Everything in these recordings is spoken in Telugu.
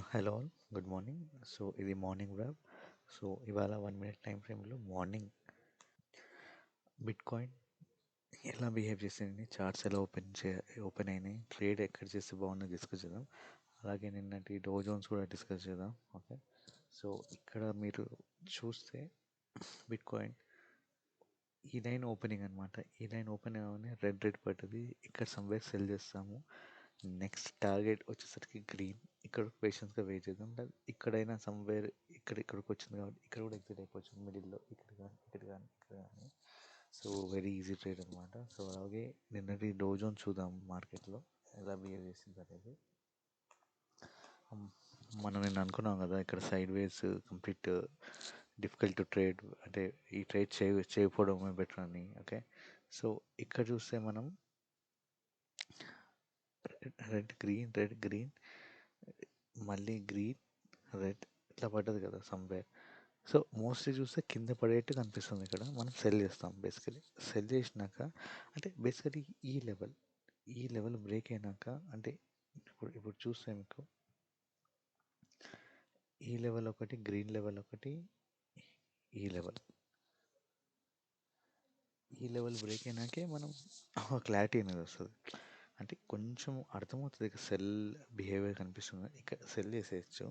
Hello all, good morning. So ఇది మార్నింగ్ వ్రాప్. సో ఇవాళ 1 మినిట్ టైం ఫ్రేమ్లో మార్నింగ్ బిట్ కాయిన్ ఎలా బిహేవ్ చేసింది, చార్ట్స్ ఎలా ఓపెన్ అయినాయి, ట్రేడ్ ఎక్కడ చేస్తే బాగుందో డిస్కస్ చేద్దాం. అలాగే నిన్నటి డో జోన్స్ కూడా డిస్కస్ చేద్దాం. ఓకే, సో ఇక్కడ మీరు చూస్తే బిట్ కాయిన్ ఈ లైన్ ఓపెనింగ్ అనమాట. ఈ లైన్ ఓపెన్ అవ్వగానే రెడ్ పడ్డది. ఇక్కడ సమ్వేర్ సెల్ చేస్తాము. నెక్స్ట్ టార్గెట్ వచ్చేసరికి గ్రీన్. ఇక్కడ పేషెన్స్గా వెయిట్ చేద్దాం. ఇక్కడైనా సమ్వేర్ ఇక్కడికి వచ్చింది కాబట్టి ఇక్కడ కూడా ఎగ్జిట్ అయిపోవచ్చు మిడిల్లో. ఇక్కడ కానీ. సో వెరీ ఈజీ ట్రేడ్ అనమాట. సో అలాగే నిన్నటి డో జోన్ చూద్దాం మార్కెట్లో ఎలా బిహేవ్ చేసింది అనేది. మనం నేను అనుకున్నాం కదా ఇక్కడ side ways complete difficult to trade, అంటే ఈ ట్రేడ్ చేయకపోవడమే బెటర్ అని. ఓకే, సో ఇక్కడ చూస్తే మనం రెడ్ గ్రీన్ మళ్ళీ గ్రీన్ రెడ్ ఇట్లా పడ్డది కదా సమ్వేర్. సో మోస్ట్లీ చూస్తే కింద పడేట్టు కనిపిస్తుంది. ఇక్కడ మనం సెల్ చేస్తాం. బేసికలీ సెల్ చేసినాక అంటే బేసికలీ ఈ లెవెల్ బ్రేక్ అయినాక, అంటే ఇప్పుడు చూస్తే మీకు ఈ లెవెల్ ఒకటి, గ్రీన్ లెవెల్ ఒకటి, ఈ లెవెల్ బ్రేక్ అయినాకే మనం క్లారిటీ అనేది వస్తుంది. అంటే కొంచెం అర్థమవుతుంది. ఇక సెల్ బిహేవియర్ కనిపిస్తుంది. ఇక్కడ సెల్ చేసేయచ్చు.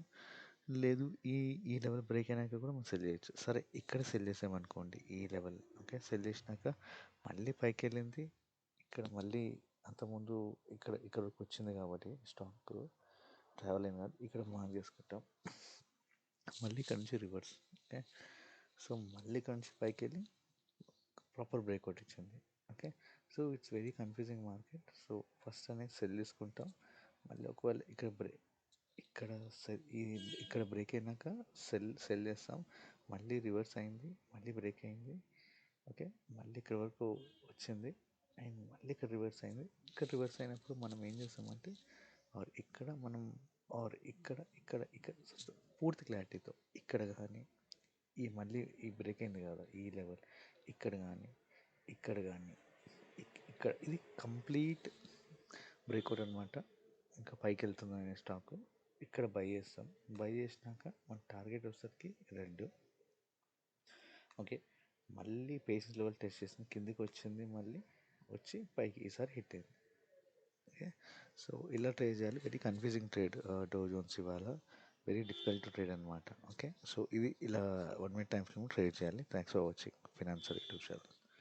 లేదు ఈ లెవెల్ బ్రేక్ అయినాక కూడా మనం సెల్ చేయొచ్చు. సరే ఇక్కడ సెల్ చేసామనుకోండి ఈ లెవెల్. ఓకే, సెల్ చేసినాక మళ్ళీ పైకి వెళ్ళింది. ఇక్కడ మళ్ళీ అంతకుముందు ఇక్కడికి వచ్చింది కాబట్టి స్టాక్ ట్రావెల్ అయింది కాబట్టి ఇక్కడ మార్క్ చేసుకుంటాం. మళ్ళీ ఇక్కడ నుంచి రివర్స్. ఓకే, సో మళ్ళీ ఇక్కడ నుంచి పైకి వెళ్ళి ప్రాపర్ బ్రేక్అవుట్ ఇచ్చింది. Okay, so it's very confusing market. So first అనేది సెల్ తీసుకుంటాం. మళ్ళీ ఒకవేళ ఇక్కడ బ్రేక్ అయినాక సెల్ చేస్తాం. మళ్ళీ రివర్స్ అయింది, మళ్ళీ బ్రేక్ అయింది. ఓకే, మళ్ళీ ఇక్కడ వరకు వచ్చింది అండ్ మళ్ళీ ఇక్కడ రివర్స్ అయింది. ఇక్కడ రివర్స్ అయినప్పుడు మనం ఏం చేస్తామంటే ఇక్కడ పూర్తి క్లారిటీతో ఇక్కడ కానీ మళ్ళీ ఈ బ్రేక్ అయింది కదా ఈ లెవెల్, ఇక్కడ కానీ ఇక్కడ ఇది కంప్లీట్ బ్రేక్అవుట్ అనమాట. ఇంకా పైకి వెళ్తుందనే స్టాక్ ఇక్కడ బై చేస్తాం. బై చేసినాక మన టార్గెట్ వచ్చేసరికి రెడ్. ఓకే, మళ్ళీ పేసెస్ లెవెల్ టెస్ట్ చేసింది, కిందికి వచ్చింది, మళ్ళీ వచ్చి పైకి ఈసారి హిట్ అయింది. ఓకే, సో ఇలా ట్రేడ్ చేయాలి. Very confusing trade Dow Jones ఇవాళ. వెరీ డిఫికల్ట్ టు ట్రేడ్ అనమాట. ఓకే, సో ఇది ఇలా 1 మినిట్ టైం ఫ్రేమ్ ట్రేడ్ చేయాలి. Thanks for watching financial YouTube channel.